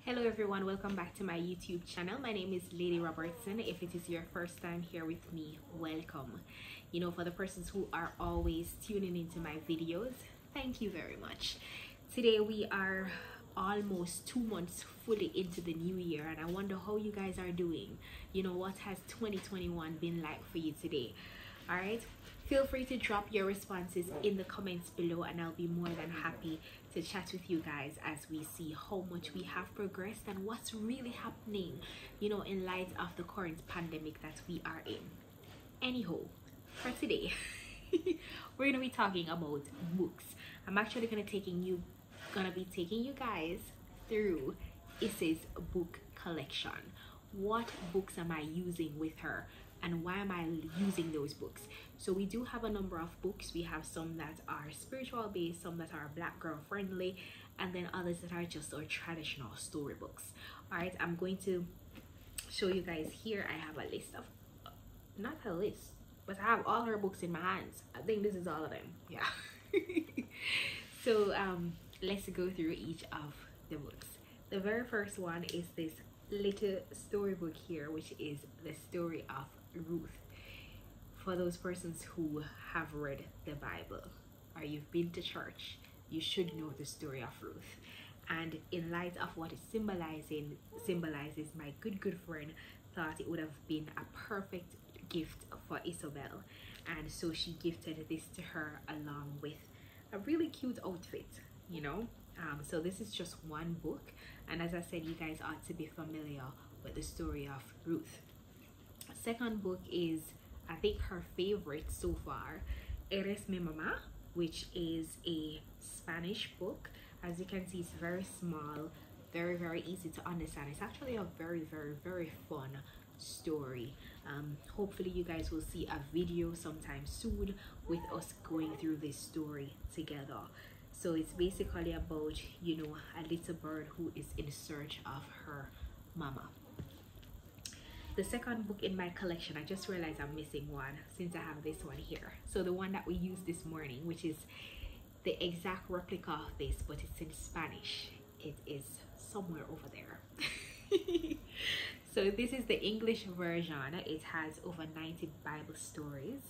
Hello everyone, welcome back to my YouTube channel. My name is Lady Robertson. If it is your first time here with me, welcome. For the persons who are always tuning into my videos, thank you very much. Today we are almost 2 months fully into the new year, and I wonder how you guys are doing. What has 2021 been like for you today? All right, feel free to drop your responses in the comments below, and I'll be more than happy to chat with you guys as we see how much we have progressed and what's really happening, in light of the current pandemic that we are in. Anyhow, for today, we're gonna be talking about books. I'm actually gonna be taking you guys through Issy's book collection. What books am I using with her? And why am I using those books? So we do have a number of books. We have some that are spiritual based, some that are black girl friendly, and then others that are just our traditional storybooks. All right, I'm going to show you guys here. I have a list of, not a list, but I have all her books in my hands. I think this is all of them. Yeah. So let's go through each of the books. The very first one is this little storybook here, which is the story of Ruth. For those persons who have read the Bible or you've been to church, you should know the story of Ruth. And in light of what it symbolizes, my good friend thought it would have been a perfect gift for Isabel, and so she gifted this to her along with a really cute outfit. So this is just one book, and as I said, you guys ought to be familiar with the story of Ruth. Second book is, I think, her favorite so far, Eres mi mamá, which is a Spanish book. As you can see, it's very small, very easy to understand. It's actually a very fun story. Hopefully you guys will see a video sometime soon with us going through this story together. So it's basically about, a little bird who is in search of her mama. The second book in my collection, I just realized I'm missing one since I have this one here. So the one that we used this morning, which is the exact replica of this, but it's in Spanish. It is somewhere over there. So this is the English version. It has over 90 Bible stories.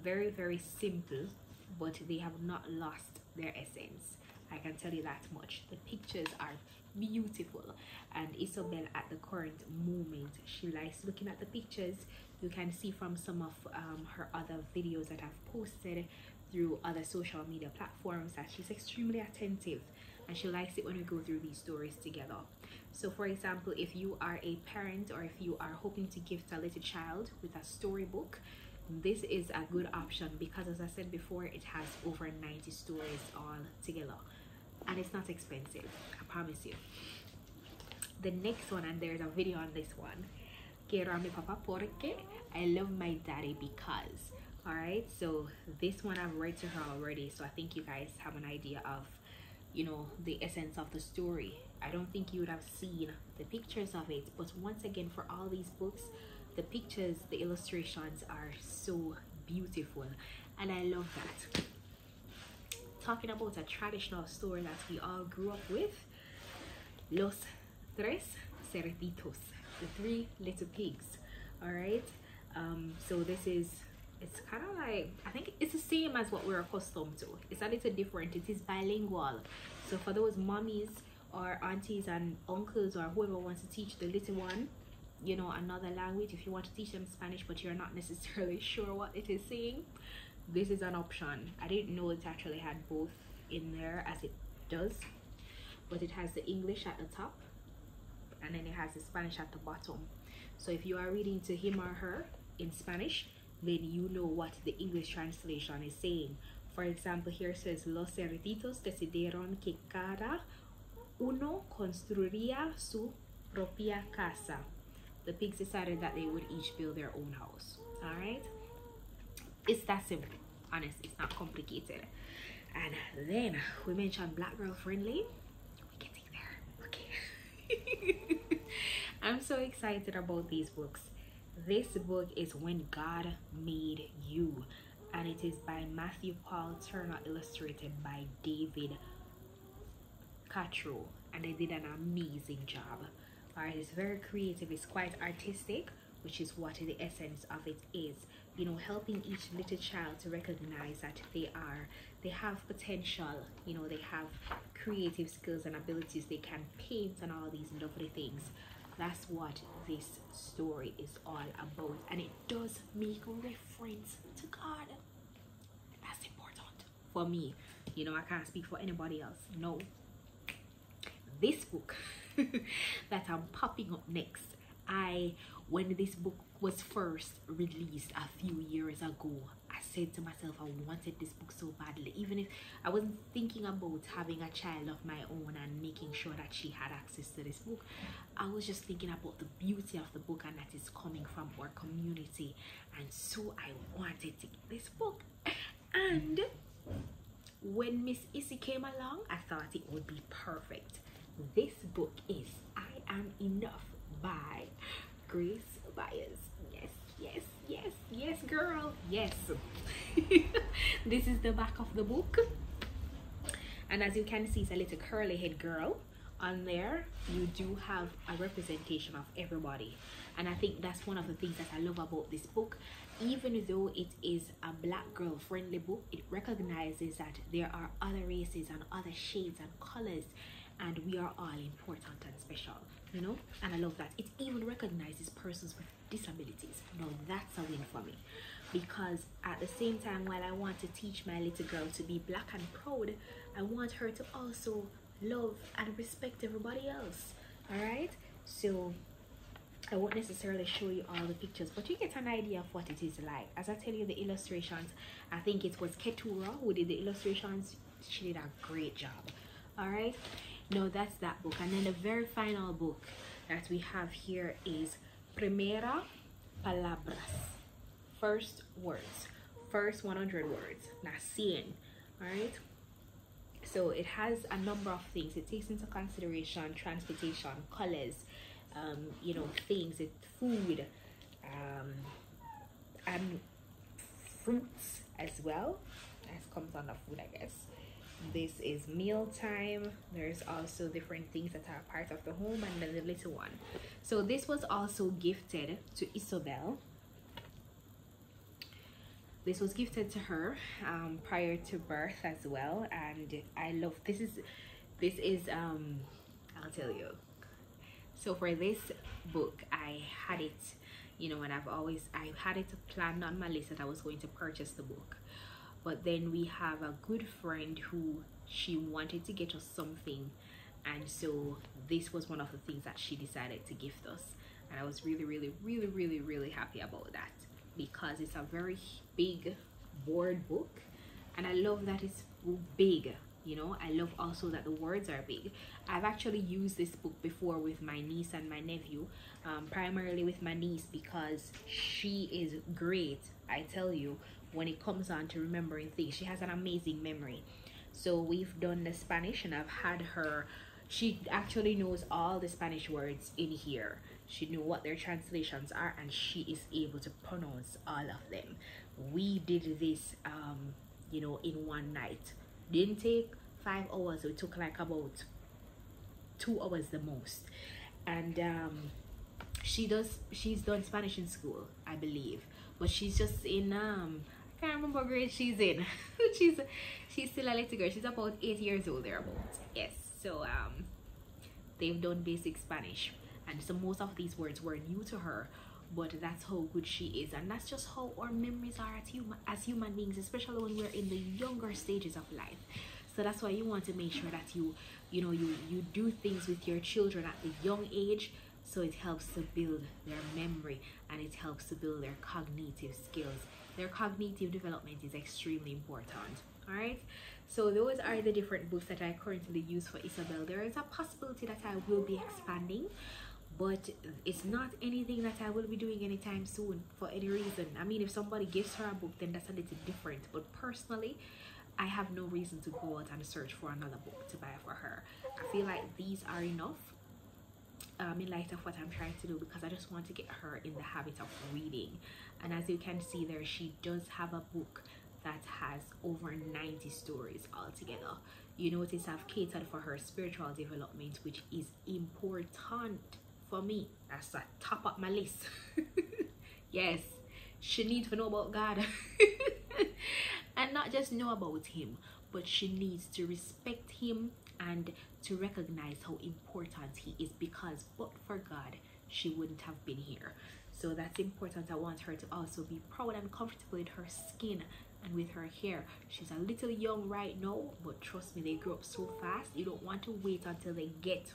Very simple, but they have not lost their essence. I can tell you that much. The pictures are beautiful, and Isabel at the current moment, she likes looking at the pictures. You can see from some of her other videos that I've posted through other social media platforms that she's extremely attentive, and she likes it when we go through these stories together. So for example, if you are a parent or if you are hoping to gift a little child with a storybook, this is a good option because, as I said before, it has over 90 stories all together, and it's not expensive, I promise you. The next one, and there's a video on this one, Quiero a mi papá porque, I love my daddy because. All right, so this one I've read to her already, so I think you guys have an idea of the essence of the story. I don't think you would have seen the pictures of it, but once again, for all these books, the pictures, the illustrations are so beautiful, and I love that. Talking about a traditional story that we all grew up with, Los Tres Cerditos, the three little pigs. All right, so this is, it's kind of like, I think it's the same as what we're accustomed to. It's a little different. It is bilingual, so for those mommies or aunties and uncles or whoever wants to teach the little one another language, if you want to teach them Spanish but you're not necessarily sure what it is saying, this is an option. I didn't know it actually had both in there, as it does, but it has the English at the top and then it has the Spanish at the bottom. So if you are reading to him or her in Spanish, then you know what the English translation is saying. For example, here it says, Los cerditos decidieron que cada uno construiría su propia casa. The pigs decided that they would each build their own house. All right, it's that simple. Honestly, it's not complicated. And then we mentioned black girl friendly. We're getting there. Okay. I'm so excited about these books. This book is When God Made You, and it is by Matthew Paul Turner, illustrated by David cut through, and they did an amazing job. All right, it's very creative, it's quite artistic, which is what the essence of it is. You know, helping each little child to recognize that they have potential, you know, they have creative skills and abilities, they can paint and all these lovely things. That's what this story is all about, and it does make reference to God. That's important for me. You know, I can't speak for anybody else. No, this book that I'm popping up next, when this book was first released a few years ago, I said to myself I wanted this book so badly. Even if I wasn't thinking about having a child of my own and making sure that she had access to this book, I was just thinking about the beauty of the book and that it's coming from our community, and so I wanted to get this book. And when Miss Yssy came along, I thought it would be perfect. This book is I Am Enough by Grace Byers. Yes, yes, yes, yes, girl, yes. This is the back of the book, and as you can see, it's a little curly head girl on there. You do have a representation of everybody, and I think that's one of the things that I love about this book. Even though it is a black girl friendly book, it recognizes that there are other races and other shades and colors, and we are all important and special, you know. And I love that it even recognizes persons with disabilities. Now that's a win for me, because at the same time, while I want to teach my little girl to be black and proud, I want her to also love and respect everybody else. All right, so I won't necessarily show you all the pictures, but you get an idea of what it is like. As I tell you, the illustrations, I think it was Ketura who did the illustrations. She did a great job. All right, no, that's that book. And then the very final book that we have here is Primera Palabras, first words, first 100 words, nacien. All right, so it has a number of things. It takes into consideration transportation, colors, you know, things, food, and fruits as well. That comes under food, I guess. This is mealtime. There's also different things that are part of the home, and then the little one. So this was also gifted to Isabel. This was gifted to her prior to birth as well, and I love this is I'll tell you. So for this book, I had it, you know, and I had it planned on my list that I was going to purchase the book. But then we have a good friend who she wanted to get us something, and so this was one of the things that she decided to gift us, and I was really happy about that, because it's a very big board book, and I love that it's big. You know, I love also that the words are big. I've actually used this book before with my niece and my nephew, primarily with my niece, because she is great, I tell you, when it comes on to remembering things. She has an amazing memory. So we've done the Spanish, and I've had her, she actually knows all the Spanish words in here. She knew what their translations are, and she is able to pronounce all of them. We did this you know, in one night. Didn't take 5 hours, it took like about 2 hours the most. And she's done Spanish in school, I believe, but she's just in I can't remember what grade she's in. she's still a little girl. She's about 8 years old thereabouts. Yes, so they've done basic Spanish, and so most of these words were new to her, but that's how good she is, and that's just how our memories are as human beings, especially when we're in the younger stages of life. So that's why you want to make sure that you do things with your children at the young age, so it helps to build their memory, and it helps to build their cognitive skills. Their cognitive development is extremely important. All right, so those are the different books that I currently use for Isabel. There is a possibility that I will be expanding, but it's not anything that I will be doing anytime soon for any reason. I mean, if somebody gives her a book, then that's a little different, but personally, I have no reason to go out and search for another book to buy for her. I feel like these are enough in light of what I'm trying to do, because I just want to get her in the habit of reading. And as you can see there, she does have a book that has over 90 stories altogether. You notice I've catered for her spiritual development, which is important for me. That's at top of my list. Yes, she needs to know about God. And not just know about him, but she needs to respect him and to recognize how important he is, because but for God she wouldn't have been here. So that's important. I want her to also be proud and comfortable with her skin and with her hair. She's a little young right now, but trust me, they grow up so fast. You don't want to wait until they get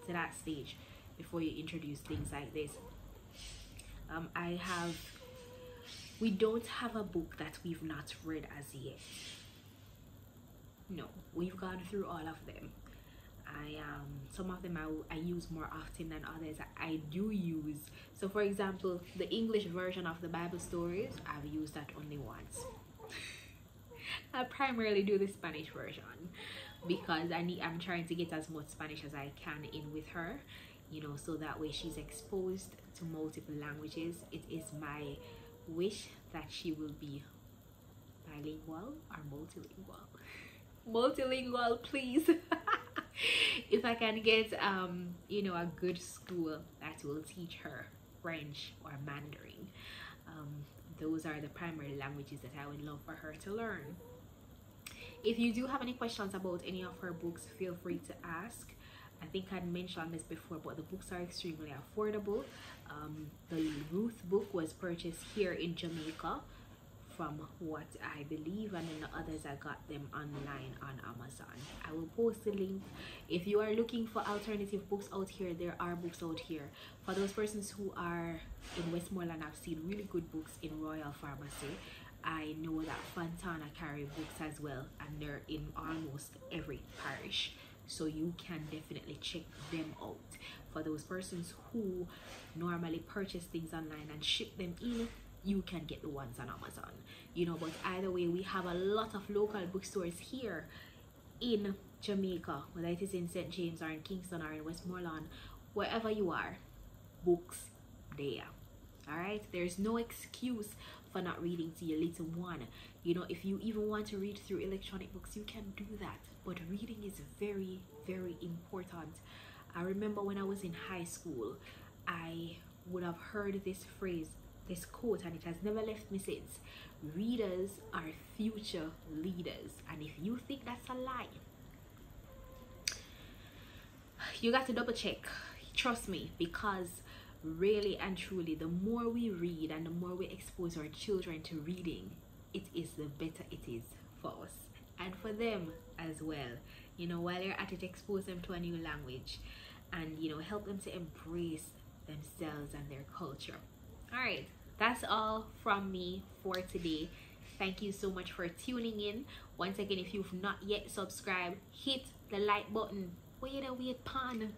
to that stage before you introduce things like this. We don't have a book that we've not read as yet. No, we've gone through all of them. Some of them I use more often than others. I do use, so for example, the English version of the Bible stories, I've used that only once. I primarily do the Spanish version because I'm trying to get as much Spanish as I can in with her, you know, so that way she's exposed to multiple languages. It is my wish that she will be bilingual or multilingual. Multilingual, please. If I can get you know, a good school that will teach her French or Mandarin, those are the primary languages that I would love for her to learn. If you do have any questions about any of her books, feel free to ask. I think I'd mentioned this before, but the books are extremely affordable. The Ruth book was purchased here in Jamaica from what I believe, and then the others I got them online on Amazon. I will post the link. If you are looking for alternative books out here, there are books out here. For those persons who are in Westmoreland, I've seen really good books in Royal Pharmacy. I know that Fontana carry books as well, and they're in almost every parish, so you can definitely check them out. For those persons who normally purchase things online and ship them in, you can get the ones on Amazon, you know. But either way, we have a lot of local bookstores here in Jamaica, whether it is in St. James or in Kingston or in Westmoreland, wherever you are, books there. All right, there's no excuse for not reading to your little one. You know, if you even want to read through electronic books, you can do that, but reading is very, very important. I remember when I was in high school, I would have heard this phrase, this quote, and it has never left me since: readers are future leaders. And if you think that's a lie, you got to double check. Trust me, because really and truly, the more we read and the more we expose our children to reading, it is the better it is for us and for them as well. You know, while you're at it, expose them to a new language and, you know, help them to embrace themselves and their culture. All right, that's all from me for today. Thank you so much for tuning in. Once again, if you've not yet subscribed, hit the like button. Wait pan.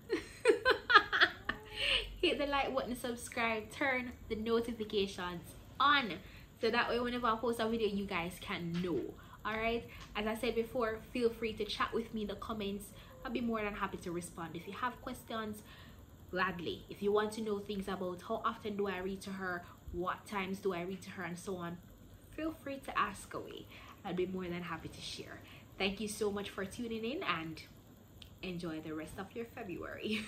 Hit the like button, subscribe, turn the notifications on, so that way whenever I post a video, you guys can know. All right, as I said before, feel free to chat with me in the comments. I'll be more than happy to respond. If you have questions, gladly. If you want to know things about how often do I read to her, what times do I read to her, and so on, feel free to ask away. I'll be more than happy to share. Thank you so much for tuning in, and enjoy the rest of your February.